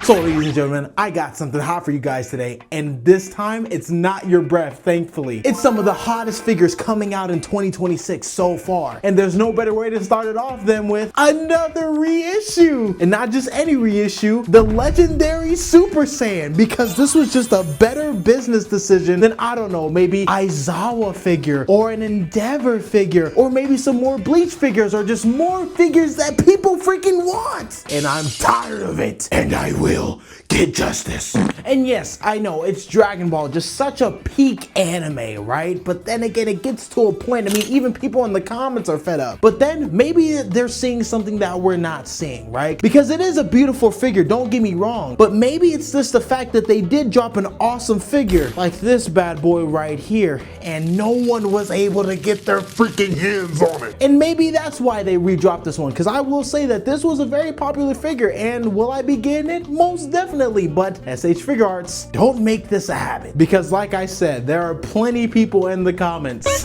So ladies and gentlemen, I got something hot for you guys today, and this time it's not your breath, thankfully. It's some of the hottest figures coming out in 2026 so far, and there's no better way to start it off than with another reissue. And not just any reissue, the legendary Super Saiyan, because this was just a better business decision than, I don't know, maybe Aizawa figure or an Endeavor figure or maybe some more Bleach figures or just more figures that people freaking want. And I'm tired of it, and I will get justice. And yes, I know it's Dragon Ball, just such a peak anime, right? But then again, it gets to a point, I mean, even people in the comments are fed up. But then maybe they're seeing something that we're not seeing, right? Because it is a beautiful figure, don't get me wrong, but maybe it's just the fact that they did drop an awesome figure like this bad boy right here, and no one was able to get their freaking hands on it. And maybe that's why they redropped this one, because I will say that this was a very popular figure, and will I be getting it? Most definitely, but SH Figure Arts, don't make this a habit, because like I said, there are plenty people in the comments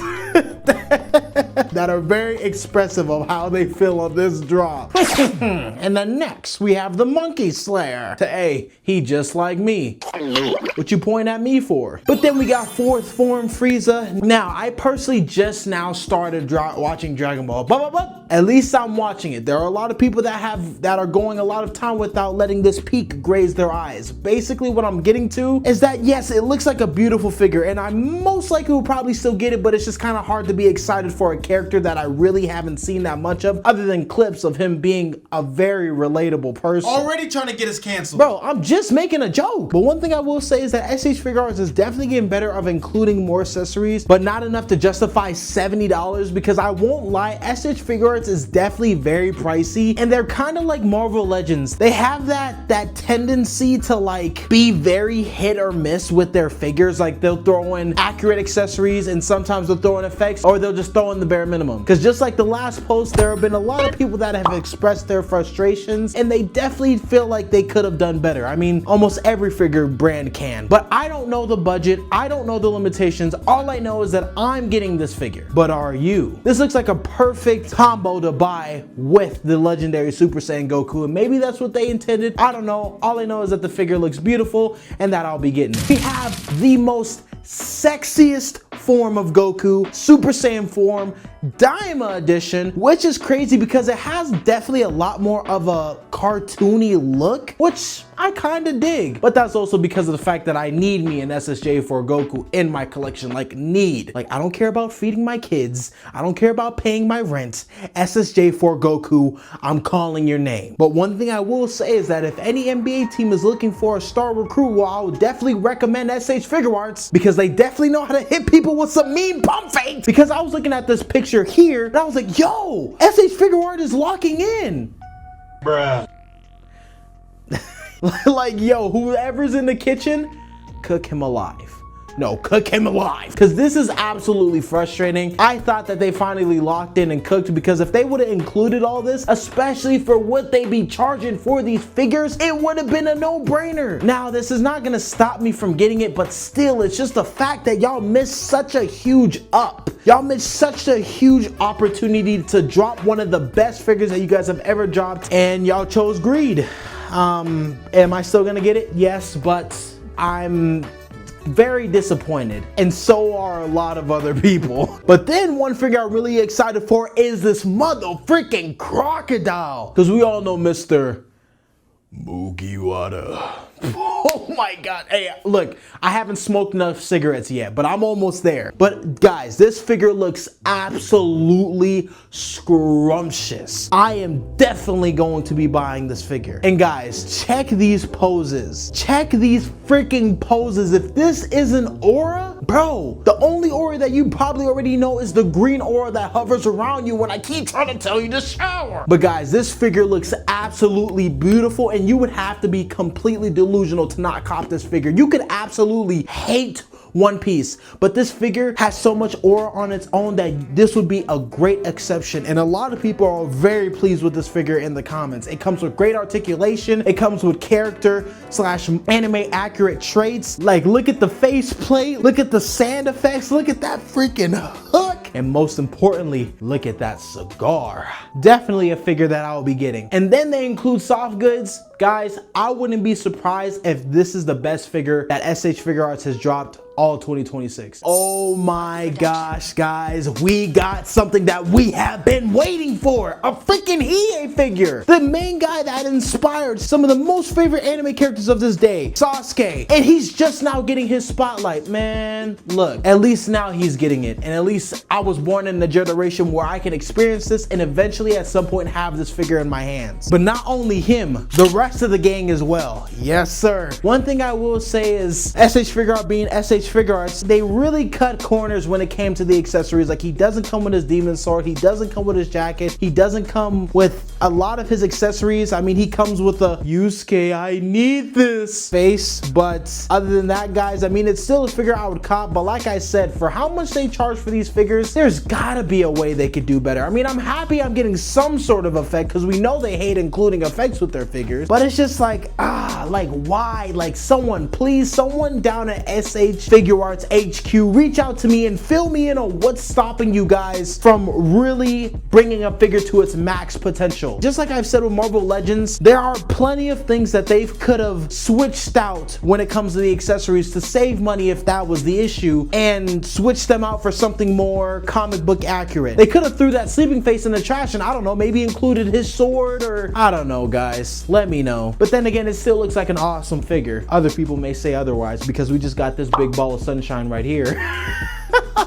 that are very expressive of how they feel on this drop. And then next we have the Monkey Slayer. Hey, he just like me. What you point at me for? But then we got fourth form Frieza. Now, I personally just now started watching Dragon Ball, but at least I'm watching it. There are a lot of people that are going a lot of time without letting this peak graze their eyes. Basically, what I'm getting to is that yes, it looks like a beautiful figure, and I most likely will probably still get it, but it's just kind of hard to be excited for a character that I really haven't seen that much of, other than clips of him being a very relatable person. Already trying to get us canceled. Bro, I'm just making a joke. But one thing I will say is that SH Figure Arts is definitely getting better of including more accessories, but not enough to justify $70, because I won't lie, SH Figure Arts is definitely very pricey, and they're kind of like Marvel Legends. They have that tendency to like be very hit or miss with their figures. Like they'll throw in accurate accessories, and sometimes they'll throw in effects, or they'll just throw in the bare minimum. Because just like the last post, there have been a lot of people that have expressed their frustrations, and they definitely feel like they could have done better. I mean, almost every figure brand can, but I don't know the budget, I don't know the limitations. All I know is that I'm getting this figure, but are you? This looks like a perfect combo to buy with the legendary Super Saiyan Goku, and maybe that's what they intended. I don't know. All I know is that the figure looks beautiful, and that I'll be getting. We have the most sexiest form of Goku, Super Saiyan form, Daima edition, which is crazy because it has definitely a lot more of a cartoony look, which I kind of dig. But that's also because of the fact that I need me an SSJ for Goku in my collection. Like I don't care about feeding my kids, I don't care about paying my rent. SSJ for Goku, I'm calling your name. But one thing I will say is that if any NBA team is looking for a star recruit, well, I would definitely recommend SH Figure Arts, because they definitely know how to hit people with some mean pump fakes. Because I was looking at this picture here, and I was like, yo, SH Figure Art is locking in. Bruh. Like, yo, whoever's in the kitchen, cook him alive. No, cook him alive. Because this is absolutely frustrating. I thought that they finally locked in and cooked, because if they would have included all this, especially for what they be charging for these figures, it would have been a no-brainer. Now, this is not gonna stop me from getting it, but still, it's just the fact that y'all missed such a huge up. Y'all missed such a huge opportunity to drop one of the best figures that you guys have ever dropped, and y'all chose greed. Am I still gonna get it? Yes, but I'm very disappointed, and so are a lot of other people. But then one figure I'm really excited for is this mother freaking crocodile, because we all know Mr. Mugiwara. Oh my god. Hey, look, I haven't smoked enough cigarettes yet, but I'm almost there. But guys, this figure looks absolutely scrumptious. I am definitely going to be buying this figure. And guys, check these poses. Check these freaking poses. If this isn't aura, bro, the only aura that you probably already know is the green aura that hovers around you when I keep trying to tell you to shower. But guys, this figure looks absolutely beautiful, and you would have to be completely delusional to not cop this figure. You could absolutely hate One Piece, but this figure has so much aura on its own that this would be a great exception, and a lot of people are very pleased with this figure in the comments. It comes with great articulation, it comes with character slash anime accurate traits. Like, look at the face plate, look at the sand effects, look at that freaking hook, and most importantly, look at that cigar. Definitely a figure that I will be getting. And then they include soft goods. Guys, I wouldn't be surprised if this is the best figure that SH Figuarts has dropped all 2026. Oh my gosh, guys, we got something that we have been waiting for. A freaking Hiei figure. The main guy that inspired some of the most favorite anime characters of this day, Sasuke. And he's just now getting his spotlight, man. Look, at least now he's getting it. And at least I was born in a generation where I can experience this and eventually at some point have this figure in my hands. But not only him, the rest of the gang as well. Yes, sir. One thing I will say is SH Figuart being SH Figuarts, they really cut corners when it came to the accessories. Like, he doesn't come with his demon sword, he doesn't come with his jacket, he doesn't come with a lot of his accessories. I mean, he comes with a Yusuke, I need this face, but other than that, guys, I mean, it's still a figure I would cop. But like I said, for how much they charge for these figures, there's gotta be a way they could do better. I mean, I'm happy I'm getting some sort of effect because we know they hate including effects with their figures, but it's just like, like, why? Like, someone, please, someone down at SH Figuarts HQ, reach out to me and fill me in on what's stopping you guys from really bringing a figure to its max potential. Just like I've said with Marvel Legends, there are plenty of things that they could have switched out when it comes to the accessories to save money if that was the issue, and switched them out for something more comic book accurate. They could have threw that sleeping face in the trash and, I don't know, maybe included his sword, or I don't know, guys, let me know. But then again, it still looks like an awesome figure. Other people may say otherwise because we just got this big ball of sunshine right here.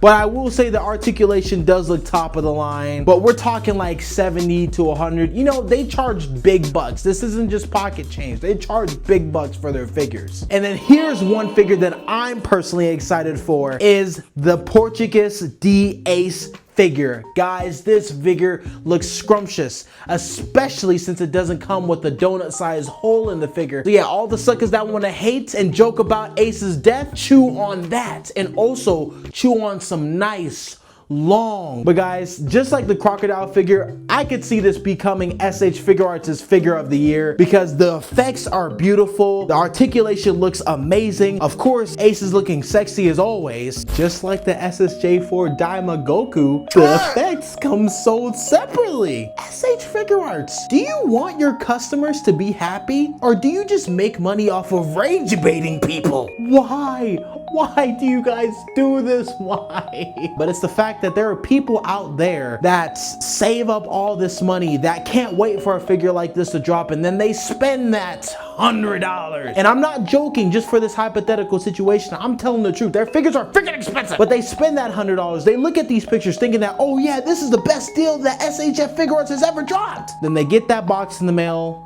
But I will say the articulation does look top of the line, but we're talking like 70 to 100. You know, they charge big bucks. This isn't just pocket change. They charge big bucks for their figures. And then here's one figure that I'm personally excited for, is the Portgas D Ace figure. Guys, this figure looks scrumptious, especially since it doesn't come with the donut-sized hole in the figure. So yeah, all the suckers that want to hate and joke about Ace's death, chew on that, and also chew on some nice long. But guys, just like the crocodile figure, I could see this becoming SH Figuarts' figure of the year because the effects are beautiful, the articulation looks amazing. Of course, Ace is looking sexy as always. Just like the SSJ4 Daima Goku, the effects come sold separately. SH Figuarts, do you want your customers to be happy, or do you just make money off of rage baiting people? Why? Why do you guys do this? Why? But it's the fact that there are people out there that save up all this money, that can't wait for a figure like this to drop, and then they spend that $100. And I'm not joking just for this hypothetical situation. I'm telling the truth. Their figures are freaking expensive. But they spend that $100. They look at these pictures thinking that, oh yeah, this is the best deal that SHF Figuarts has ever dropped. Then they get that box in the mail,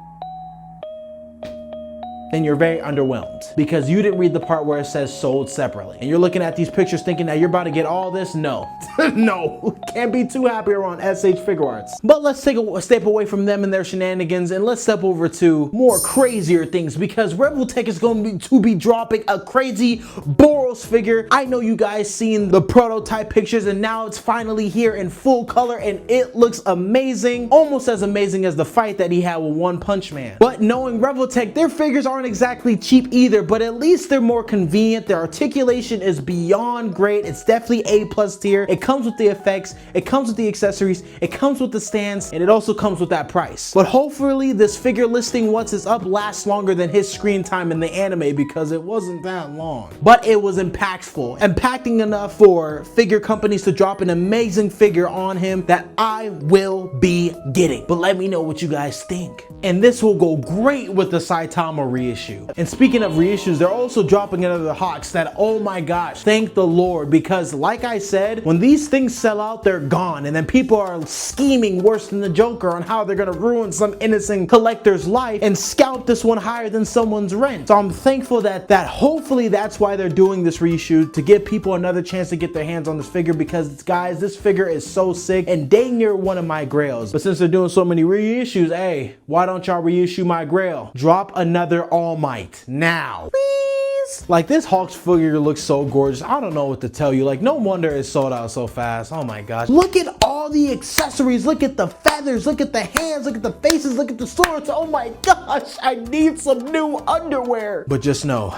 then you're very underwhelmed because you didn't read the part where it says sold separately. And you're looking at these pictures thinking that you're about to get all this. No, no, can't be too happy around SH Figuarts. But let's take a step away from them and their shenanigans and let's step over to more crazier things, because Revoltech is going to be dropping a crazy Boros figure. I know you guys seen the prototype pictures and now it's finally here in full color and it looks amazing. Almost as amazing as the fight that he had with One Punch Man. But knowing Revoltech, their figures aren't exactly cheap either, but at least they're more convenient. Their articulation is beyond great. It's definitely A+ tier. It comes with the effects, it comes with the accessories, it comes with the stands, and it also comes with that price. But hopefully this figure listing once it's up lasts longer than his screen time in the anime, because it wasn't that long. But it was impactful, impacting enough for figure companies to drop an amazing figure on him that I will be getting. But let me know what you guys think. And this will go great with the Saitama reissue. And speaking of reissues, they're also dropping another Hawks that, oh my gosh, thank the Lord, because like I said, when these things sell out, they're gone, and then people are scheming worse than the Joker on how they're gonna ruin some innocent collector's life and scalp this one higher than someone's rent. So I'm thankful that hopefully that's why they're doing this reissue, to give people another chance to get their hands on this figure, because guys, this figure is so sick and dang near one of my grails. But since they're doing so many reissues, hey, why don't y'all reissue my grail? Drop another All Might now, please. Like, this Hawks figure looks so gorgeous. I don't know what to tell you. Like, no wonder it sold out so fast. Oh my gosh, look at all the accessories, look at the feathers, look at the hands, look at the faces, look at the swords. Oh my gosh, I need some new underwear. But just know,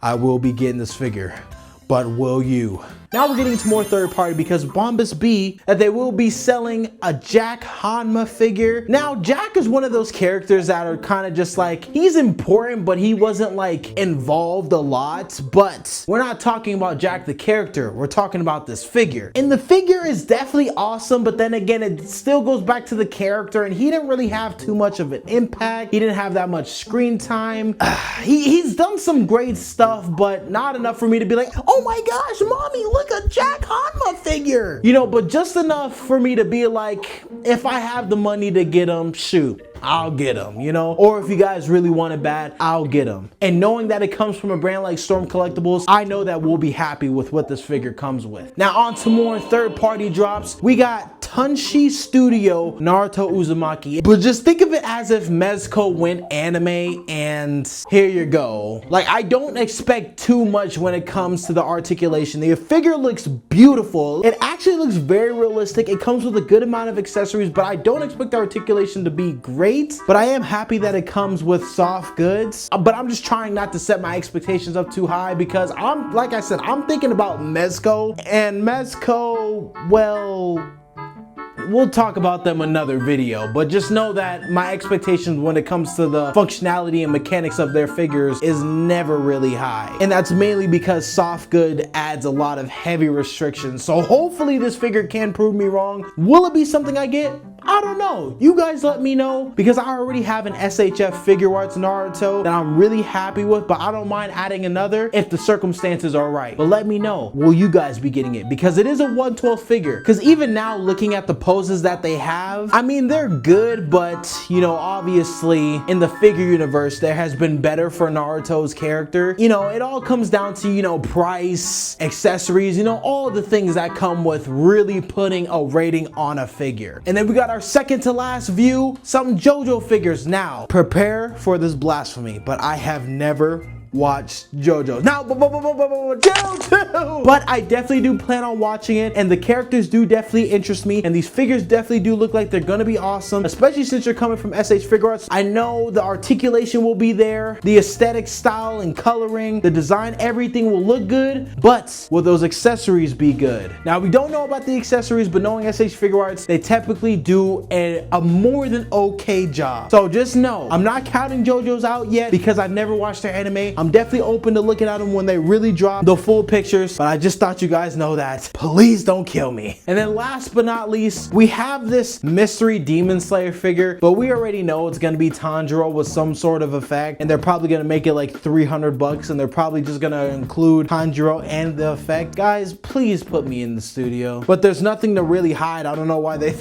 I will be getting this figure, but will you? Now we're getting to more third party because Bombas B that they will be selling a Jack Hanma figure. Now Jack is one of those characters that are kind of just like, he's important, but he wasn't like involved a lot. But we're not talking about Jack the character, we're talking about this figure. And the figure is definitely awesome, but then again, it still goes back to the character, and he didn't really have too much of an impact. He didn't have that much screen time. He's done some great stuff, but not enough for me to be like, oh my gosh, mommy, look, a Jack Hanma figure. You know, but just enough for me to be like, if I have the money to get him, shoot, I'll get them, you know? Or if you guys really want it bad, I'll get them. And knowing that it comes from a brand like Storm Collectibles, I know that we'll be happy with what this figure comes with. Now on to more third-party drops. We got Tunshi Studio Naruto Uzumaki. But just think of it as if Mezco went anime and here you go. Like, I don't expect too much when it comes to the articulation. The figure looks beautiful. It actually looks very realistic. It comes with a good amount of accessories, but I don't expect the articulation to be great. But I am happy that it comes with soft goods. But I'm just trying not to set my expectations up too high because like I said, I'm thinking about Mezco, and Mezco, well, we'll talk about them another video, but just know that my expectations when it comes to the functionality and mechanics of their figures is never really high. And that's mainly because soft good adds a lot of heavy restrictions. So hopefully this figure can prove me wrong. Will it be something I get? I don't know. You guys let me know, because I already have an SHF Figure Arts Naruto that I'm really happy with, but I don't mind adding another if the circumstances are right. But let me know, will you guys be getting it? Because it is a 1/12 figure. Because even now, looking at the poses that they have, I mean, they're good, but you know, obviously in the figure universe, there has been better for Naruto's character. You know, it all comes down to, you know, price, accessories, you know, all the things that come with really putting a rating on a figure. And then we got our second to last view, some JoJo figures. Now, prepare for this blasphemy, but I have never watched JoJo. Now, JoJo! But I definitely do plan on watching it, and the characters do definitely interest me, and these figures definitely do look like they're gonna be awesome, especially since you're coming from SH Figure Arts. I know the articulation will be there, the aesthetic, style, and coloring, the design, everything will look good, but will those accessories be good? Now, we don't know about the accessories, but knowing SH Figure Arts, they typically do a more than okay job. So just know, I'm not counting JoJo's out yet because I've never watched their anime. I'm definitely open to looking at them when they really drop the full pictures, but I just thought you guys know that. Please don't kill me. And then last but not least, we have this mystery Demon Slayer figure, but we already know it's gonna be Tanjiro with some sort of effect, and they're probably gonna make it like 300 bucks, and they're probably just gonna include Tanjiro and the effect. Guys, please put me in the studio. But there's nothing to really hide. I don't know why they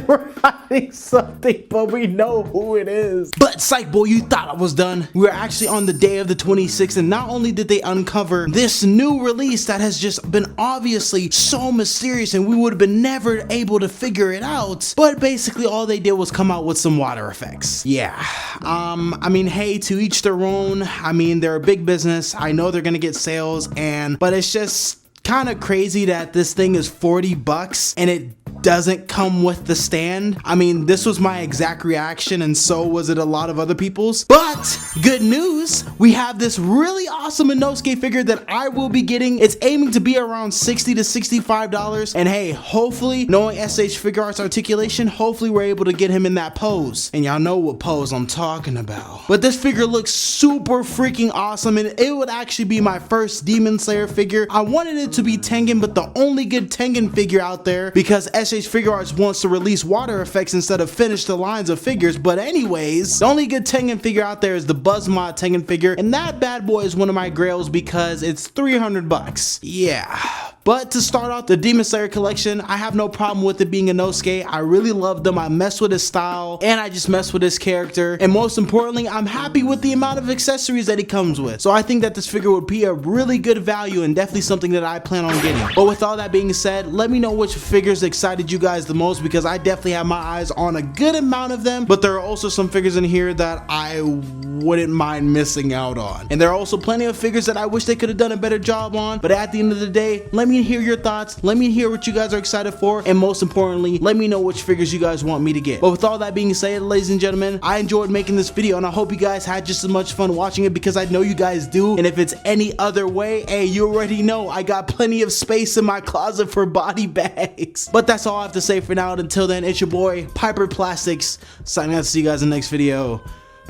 were hiding something, but we know who it is. But psych boy, you thought I was done. We're actually on the day of the 26th, and not only did they uncover this new release that has just been obviously so mysterious and we would have been never able to figure it out, but basically all they did was come out with some water effects. Yeah, I mean, hey, to each their own. I mean, they're a big business. I know they're gonna get sales, but it's just kind of crazy that this thing is 40 bucks and it doesn't come with the stand. I mean, this was my exact reaction, and so was it a lot of other people's. But good news, we have this really awesome Inosuke figure that I will be getting. It's aiming to be around $60 to $65, and hey, hopefully, knowing SH Figure Arts articulation, hopefully we're able to get him in that pose, and y'all know what pose I'm talking about. But this figure looks super freaking awesome, and it would actually be my first Demon Slayer figure. I wanted it to be Tengen, but the only good Tengen figure out there, because SH Figure Arts wants to release water effects instead of finish the lines of figures. But anyways, the only good Tengen figure out there is the Buzzmod Tengen figure, and that bad boy is one of my grails because it's 300 bucks. Yeah. But to start off the Demon Slayer collection, I have no problem with it being Inosuke. I really love them. I mess with his style, and I just mess with his character. And most importantly, I'm happy with the amount of accessories that he comes with. So I think that this figure would be a really good value and definitely something that I plan on getting. But with all that being said, let me know which figures excited you guys the most, because I definitely have my eyes on a good amount of them. But there are also some figures in here that I wouldn't mind missing out on. And there are also plenty of figures that I wish they could have done a better job on. But at the end of the day, let me me hear your thoughts. Let me hear what you guys are excited for. And most importantly, let me know which figures you guys want me to get. But with all that being said, ladies and gentlemen, I enjoyed making this video and I hope you guys had just as much fun watching it, because I know you guys do. And if it's any other way, hey, you already know I got plenty of space in my closet for body bags. But that's all I have to say for now. Until then, it's your boy Piper Plastics signing out. See you guys in the next video.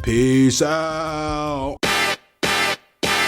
Peace out.